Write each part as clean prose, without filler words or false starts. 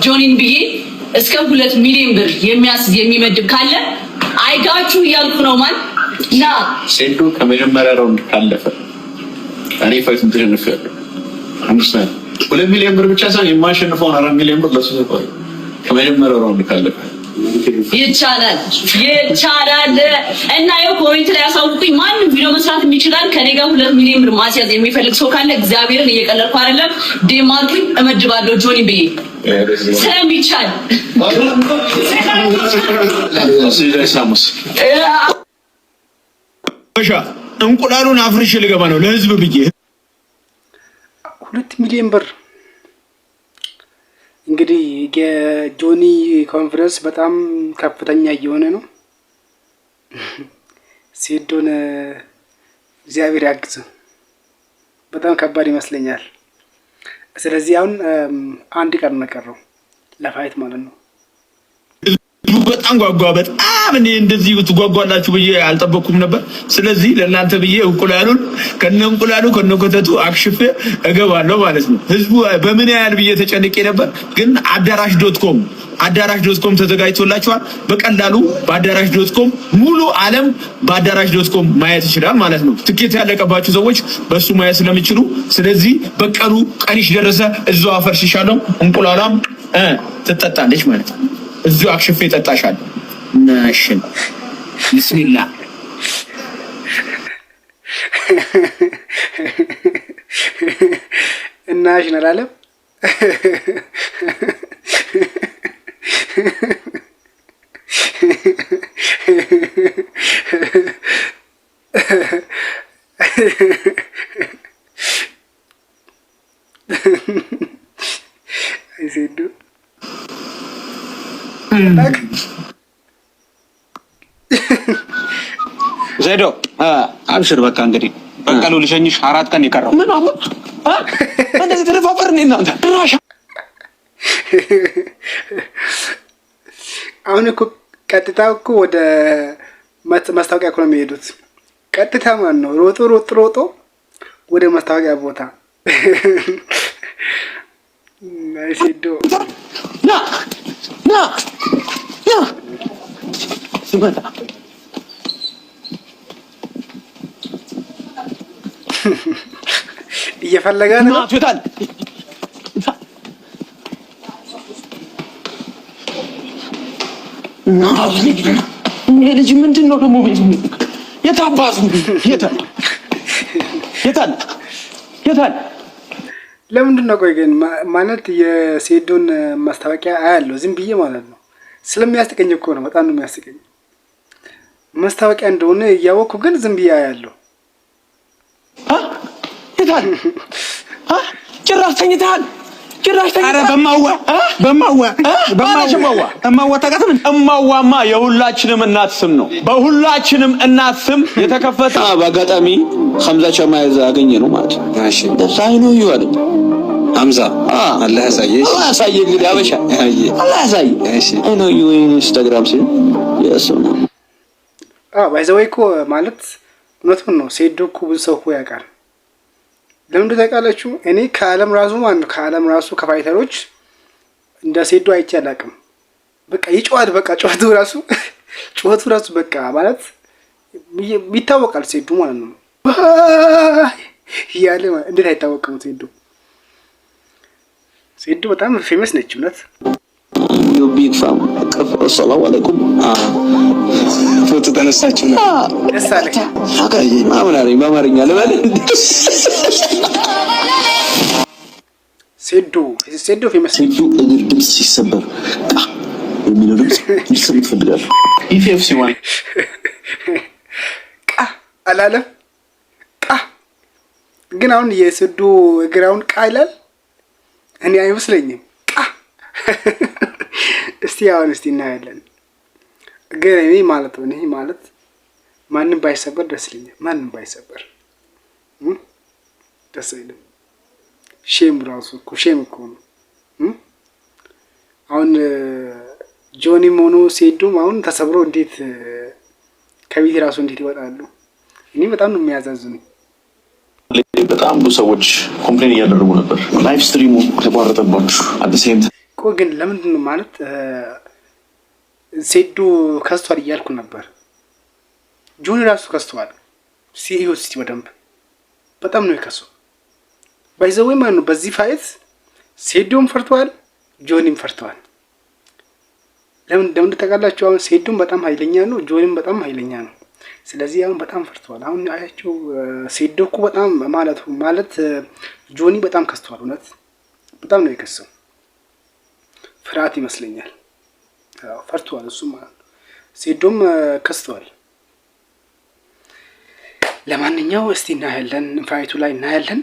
ጆኒን ብዬ እስከ 2 ሚሊዮን ብር የሚመድብ ካለ አይጋችሁ እያልኩ ነው። ማን ና ሴዶ ከመጀመሪያ ራውንድ ካለፈ እኔ ፋይት እንትነፍ 2 ሚሊዮን ብር ብቻ ሳይሆን የማሸንፈውን 4 ሚሊዮን ብር ለሱ ሰጥቷል። ከመጀመሪያው ራውንድ ካለፈ ይቻላል እና ያው ኮሜንት ላይ ያሳውቁኝ። ማንም ቪዲዮ መስራት የሚችላል ከኔ ጋር 2 ሚሊዮን ብር ማስያዝ የሚፈልግ ሰው ካለ እግዚአብሔርን እየቀለድኩ አይደለም። ዴማርኩኝ እመድባለሁ ጆኒ ብዬ ስለሚቻል እንቁላሉን አፍርሽ ልገባ ነው ለህዝብ ብዬ 2 ሚሊዮን ብር። እንግዲህ የጆኒ ኮንፈረንስ በጣም ከፍተኛ እየሆነ ነው። ሴዶን እግዚአብሔር ያግዘው። በጣም ከባድ ይመስለኛል። ስለዚህ አሁን 1 ቀን ነው ቀረው ለፋይት ማለት ነው። በጣም ጓጓ። በጣም እኔ እንደዚህ ትጓጓላችሁ ብዬ አልጠበቅኩም ነበር። ስለዚህ ለእናንተ ብዬ እንቁላሉን ከነኮተቱ አክሽፌ እገባለሁ ማለት ነው። ህዝቡ በምን ያህል ብዬ ተጨንቄ ነበር፣ ግን አዳራሽ.com ተዘጋጅቶላችኋል። በቀላሉ በአዳራሽ.com ሙሉ ዓለም በአዳራሽ.com ማየት ይችላል ማለት ነው። ትኬት ያለቀባችሁ ሰዎች በሱ ማየት ስለሚችሉ፣ ስለዚህ በቀኑ ቀንሽ ደረሰ። እዛው አፈርሽሻለሁ። እንቁላሏም ትጠጣለች ማለት ነው። እዚሁ አክሽፌ ጠጣሻለሁ። ናሽን ቢስሚላህ እናሽን አላለም። አይሴዱ ዜዶ አብሽር። በቃ እንግዲህ በቀሉ ልሸኝሽ 4 ቀን ይቀረው። ምን አሁን እንደዚህ ተደፋፈርን እናንተ ድራሻ። አሁን እኮ ቀጥታ እኮ ወደ ማስታወቂያ እኮ ነው የሚሄዱት። ቀጥታ ማን ነው ሮጦ ወደ ማስታወቂያ ቦታ። አይሴዶ ና ሲመጣ እየፈለገ ነው። አትወጣል ይሄ ልጅ ምንድን ነው ደግሞ? የታባቱ የታል? ለምንድን ነው ቆይ ግን ማለት የሴዶን ማስታወቂያ አያለሁ ዝም ብዬ ማለት ነው። ስለሚያስቀኝ እኮ ነው። በጣም ነው የሚያስቀኝ። ማስታወቂያ እንደሆነ እያወቅኩ ግን ዝም ብዬ አያለሁ። የታል? ጭራሽ ተኝተሃል። ኧረ በማዋ ታውቃትም። እማዋማ የሁላችንም እናት ስም ነው። በሁላችንም እናት ስም የተከፈተ በአጋጣሚ ሐምዛ ቸማይዛ አገኘ ነው ማለት ነው። እሺ ደሳይ ነው ይዋል ሐምዛ አላህ ያሳየ እንግዲህ አበሻ አላህ ያሳየ። እሺ አይኖ ዩ ኢንስታግራም ሲል ያሰው ነው። ባይዘው እኮ ማለት እውነቱን ነው። ሴዶ እኮ ብዙ ሰው እኮ ያውቃል። ለምን ታውቃላችሁ? እኔ ከዓለም ራሱ ከፋይተሮች እንደ ሴዶ አይቼ አላውቅም። በቃ ይጫወት በቃ ጩኸቱ ራሱ በቃ ማለት ይታወቃል። ሴዶ ማለት ነው ያለ እንዴት አይታወቅም? ሴዶ በጣም ፌመስ ነች እውነት። ቢግ ፋም ሰላም አለይኩም ፎቶ ተነሳችሁ ነው ደሳለኝ አጋይ ማምናሪ በአማርኛ ልበል ሴዶ ፌመስ ሴዶ እግር ድምፅ ሲሰበር የሚለው ድምፅ ሊሰማ ይፈልጋል። ኢፌፍሲ ዋን አላለም ግን አሁን የሴዶ እግራውን ይላል። እኔ አይመስለኝም። እስቲ እናያለን። ግን እኔ ማለት ማንም ባይሰበር ደስ ይለኛል። ማንም ባይሰበር ደስ ይለኛል። ሼም እኮ ነው። አሁን ጆኒ ሞኖ ሴዶም አሁን ተሰብሮ እንዴት ከቤት ራሱ እንዴት ይወጣሉ? እኔ በጣም ነው የሚያዛዝነው። በጣም ብዙ ሰዎች ኮምፕሌን እያደረጉ ነበር። ላይቭ ስትሪሙ ተቋረጠባችሁ። ግን ለምንድን ነው ማለት ሴዶ ከስቷል እያልኩ ነበር። ጆኒ ራሱ ከስተዋል። ሲኢዮስ እስቲ በደንብ በጣም ነው የከሰው። ባይዘው ማን ነው በዚህ ፋይት ሴዶም ፈርቷል፣ ጆኒም ፈርቷል። ለምን ተቃላችሁ? አሁን ሴዶም በጣም ኃይለኛ ነው፣ ጆኒም በጣም ኃይለኛ ነው። ስለዚህ አሁን በጣም ፈርቷል። አሁን አያቸው ሴዶ እኮ በጣም ማለት ጆኒ በጣም ከስተዋል። እውነት በጣም ነው የከሰው። ፍርሃት ይመስለኛል። አዎ ፈርቷል እሱም ማለት ነው። ሴዶም ከስተዋል። ለማንኛውም እስቲ እናያለን፣ ፋይቱ ላይ እናያለን።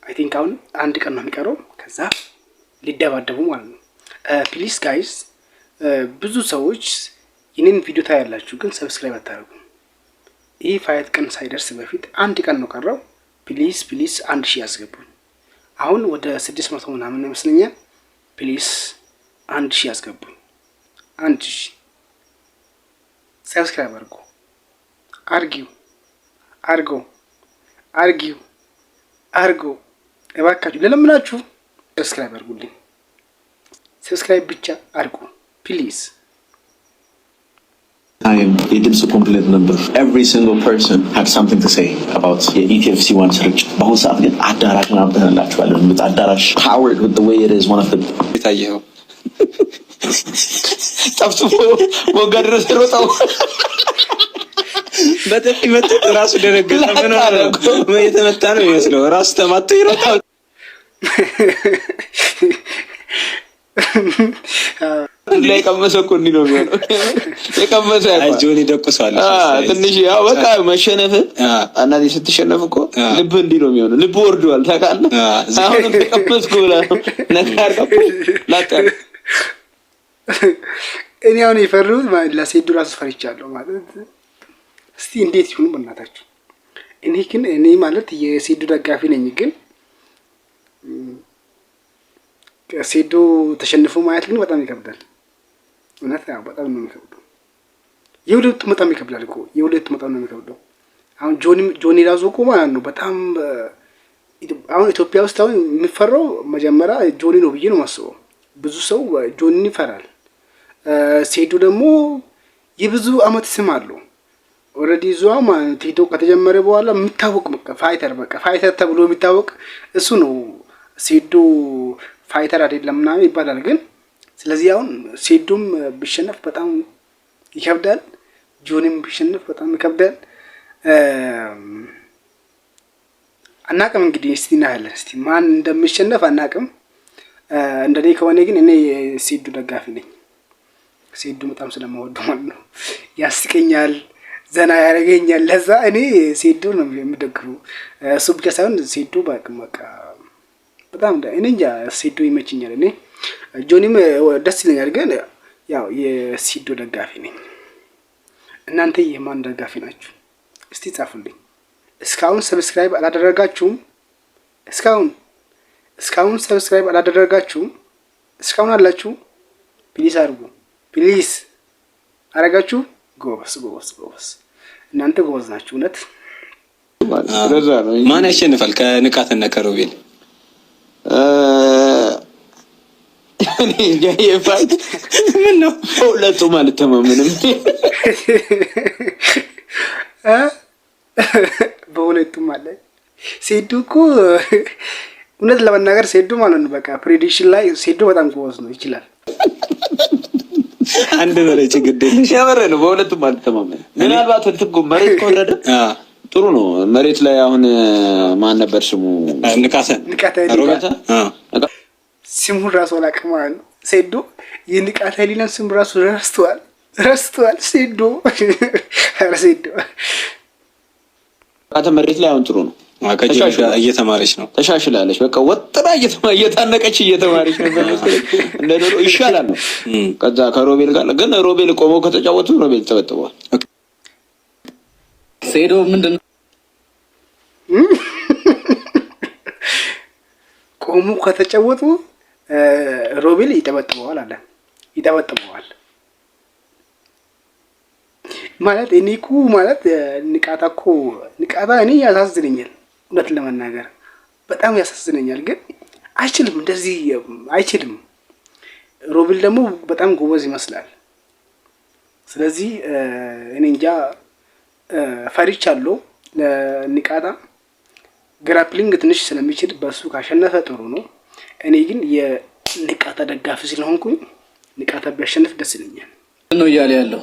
አይ ቲንክ አሁን አንድ ቀን ነው የሚቀረው፣ ከዛ ሊደባደቡ ማለት ነው። ፕሊዝ ጋይስ ብዙ ሰዎች ይህንን ቪዲዮ ታያላችሁ፣ ግን ሰብስክራይብ አታደርጉም። ይህ ፋይት ቀን ሳይደርስ በፊት አንድ ቀን ነው ቀረው። ፕሊዝ 1000 ያስገቡኝ። አሁን ወደ 600 ምናምን ይመስለኛል። ፕሊዝ 1000 ያስገቡኝ። 1000 ሰብስክራይብ አድርጉ። አርጊው እባካችሁ ለለምናችሁ ሰብስክራይብ አድርጉልኝ። ሰብስክራይብ ብቻ አድርጉ ፕሊዝ። የድምጽ ኮምፕሌት ነበር። every single person had something to say about የኢቲኤፍሲ ዋን ስርጭት። በአሁኑ ሰዓት ግን አዳራሽን አብተንላችኋለን። አዳራሽ powered with the way it is one of the ታየው ጠፍጥፎ ሞጋ ድረስ ሮጣው በጥፊ መጥቶ ራሱ ደረገጠ። ምን አለው? የተመታ ነው የሚመስለው። ራሱ ተማቶ ይሮጣል። ላይ ቀመሰ እኮ እንዲህ ነው የሚሆነው። የቀመሰ ጆኒ ደቁሷል ትንሽ። ያው በቃ መሸነፍ እናቴ ስትሸነፍ እኮ ልብ እንዲህ ነው የሚሆነው። ልብ ወርዷል ታውቃለህ። አሁን ተቀመጥኩ ብላ ነገር ቀቁ ላጣ። እኔ አሁን የፈሩት ለሴዱ ራሱ ፈርቻለሁ ማለት እስቲ እንዴት ይሁን በእናታችሁ። እኔ ማለት የሴዱ ደጋፊ ነኝ፣ ግን ሴዱ ተሸንፎ ማየት ግን በጣም ይከብዳል። እውነት ያው በጣም ነው የሚከብደው። የሁለቱ በጣም ይከብዳል እኮ በጣም ነው የሚከብደው። አሁን ጆኒ ራሱ እኮ ማለት ነው በጣም አሁን ኢትዮጵያ ውስጥ አሁን የሚፈራው መጀመሪያ ጆኒ ነው ብዬ ነው የማስበው። ብዙ ሰው ጆኒን ይፈራል። ሴዱ ደግሞ የብዙ አመት ስም አለው። ኦልሬዲ ዙዋ ማለት ቲክቶክ ከተጀመረ በኋላ የሚታወቅ ፋይተር ተብሎ የሚታወቅ እሱ ነው። ሴዱ ፋይተር አይደለም ምናምን ይባላል፣ ግን ስለዚህ አሁን ሴዱም ቢሸነፍ በጣም ይከብዳል፣ ጆኒም ቢሸነፍ በጣም ይከብዳል። አናቅም እንግዲህ እስቲ እናያለን። እስቲ ማን እንደሚሸነፍ አናቅም። እንደኔ ከሆነ ግን እኔ ሴዱ ደጋፊ ነኝ። ሴዱ በጣም ስለማወደው ማለት ነው። ያስቀኛል፣ ዘና ያደርገኛል። ለዛ እኔ ሴዱ ነው የምደግፈው። እሱ ብቻ ሳይሆን ሴዱ በቃ በጣም እኔ እንጃ ሴዱ ይመችኛል። እኔ ጆኒም ደስ ይለኛል፣ ግን ያው የሴዱ ደጋፊ ነኝ። እናንተ የማን ደጋፊ ናችሁ? እስቲ ጻፉልኝ። እስካሁን ሰብስክራይብ አላደረጋችሁም? እስካሁን ሰብስክራይብ አላደረጋችሁም? እስካሁን አላችሁ? ፕሊዝ አድርጉ። ፕሊዝ አረጋችሁ? ጎበስ እናንተ ጎበዝ ናችሁ። እውነት ማን ያሸንፋል ከንቃትና ከሮቤል? እኔ የፋይት ምን ነው ሁለቱ ማለት ተማምንም በሁለቱም አለ። ሴዱ እኮ እውነት ለመናገር ሴዱ ማለት ነው በቃ ፕሬዲክሽን ላይ ሴዱ በጣም ጎበዝ ነው፣ ይችላል። አንድ መረጭ ግዴለሽ ያመረ ነው። በሁለቱም ማለት ተማመን። ምናልባት እንትም መሬት ከወረደ ጥሩ ነው። መሬት ላይ አሁን ማን ነበር ስሙ? ንቃተ ሮቤታ ስሙ ራሱ አላውቅም ማለት ነው። ሴዱ የንቃተ ሊላን ስሙ ራሱ ረስተዋል። ሴዱ መሬት ላይ አሁን ጥሩ ነው። እየተማረች ነው፣ ተሻሽላለች። በቃ ወጥራ እየታነቀች እየተማረች ነው። እንደ ዶሮ ይሻላል ነው። ከዛ ከሮቤል ጋር ግን ሮቤል ቆመው ከተጫወቱ ሮቤል ተበጥበዋል። ሴዶ ምንድነው ቆሙ ከተጫወቱ ሮቤል ይጠበጥበዋል አለ። ይጠበጥበዋል ማለት እኔ እኮ ማለት ንቃታ እኔ ያሳዝነኛል። እውነት ለመናገር በጣም ያሳዝነኛል። ግን አይችልም፣ እንደዚህ አይችልም። ሮቤል ደግሞ በጣም ጎበዝ ይመስላል። ስለዚህ እኔ እንጃ ፈሪቻለሁ ለኒቃታ። ግራፕሊንግ ትንሽ ስለሚችል በሱ ካሸነፈ ጥሩ ነው። እኔ ግን የኒቃታ ደጋፊ ስለሆንኩኝ ኒቃታ ቢያሸንፍ ደስ ይለኛል ነው እያለ ያለው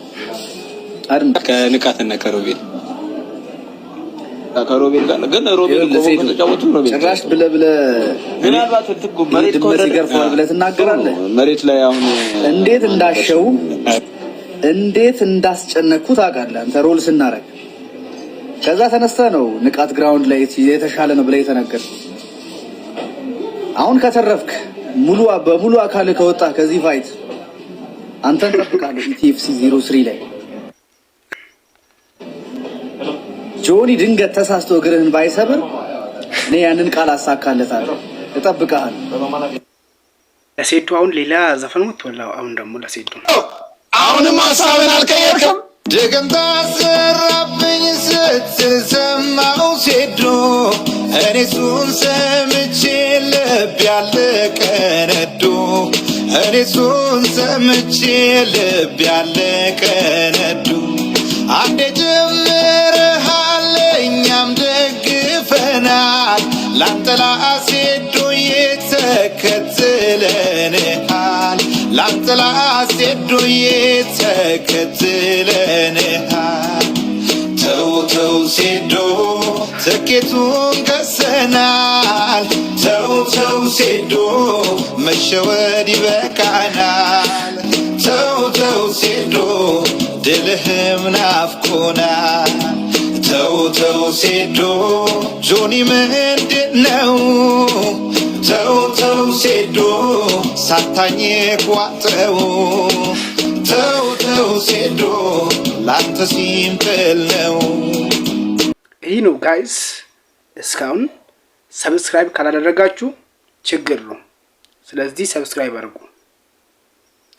አይደል? ከኒቃትና ከሮቤል ጋር ግን ሮቤል ቆሞ ተጫወቱ ነው ጭራሽ ብለህ ምናልባት ትጉ መሬት ይገርፋል ብለህ ትናገራለህ። መሬት ላይ አሁን እንዴት እንዳሸው እንዴት እንዳስጨነኩት ታውቃለህ አንተ ሮል ስናረግ። ከዛ ተነስተህ ነው ንቃት ግራውንድ ላይ የተሻለ ነው ብለህ የተናገር። አሁን ከተረፍክ በሙሉ አካል ከወጣ ከዚህ ፋይት አንተን ጠብቃለሁ ኢቲኤፍሲ 03 ላይ። ጆኒ ድንገት ተሳስቶ እግርህን ባይሰብር እኔ ያንን ቃል አሳካለታለሁ፣ እጠብቅሃለሁ። ለሴዱ አሁን ሌላ ዘፈን ወጥቷል። አሁን ደግሞ ለሴዱ አሁንም ሀሳብን አልቀየርክም። ድግምት አሰራብኝ ስትል ሰማሁ ሴዶ እኔ እሱን ሰምቼ ልብ ያለቀ ነዶ እኔ እሱን ሰምቼ ልብ ያለቀ ነዶ አንዴ ጀምረሃል እኛም ደግፈናል ላንተላ ሴዶ የተከትለንሃል ላንተላ ሴዶ የተከትለንሃል ተው ሴዶ ትኬቱን ገዝተናል ተው ሴዶ መሸወድ ይበቃናል ተው ሴዶ ድልህም ናፍቆናል ተው ሴዶ ጆኒ ምንድነው ተው ሴዶ ሳታኝ ቋጠው ተው ሴዶ ላንተ ሲምፕል ነው። ይህ ነው ጋይስ። እስካሁን ሰብስክራይብ ካላደረጋችሁ ችግር ነው። ስለዚህ ሰብስክራይብ አድርጉ።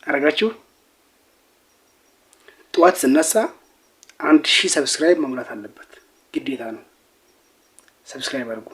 አረጋችሁ ጠዋት ስነሳ 1000 ሰብስክራይብ መሙላት አለበት፣ ግዴታ ነው። ሰብስክራይብ አድርጉ።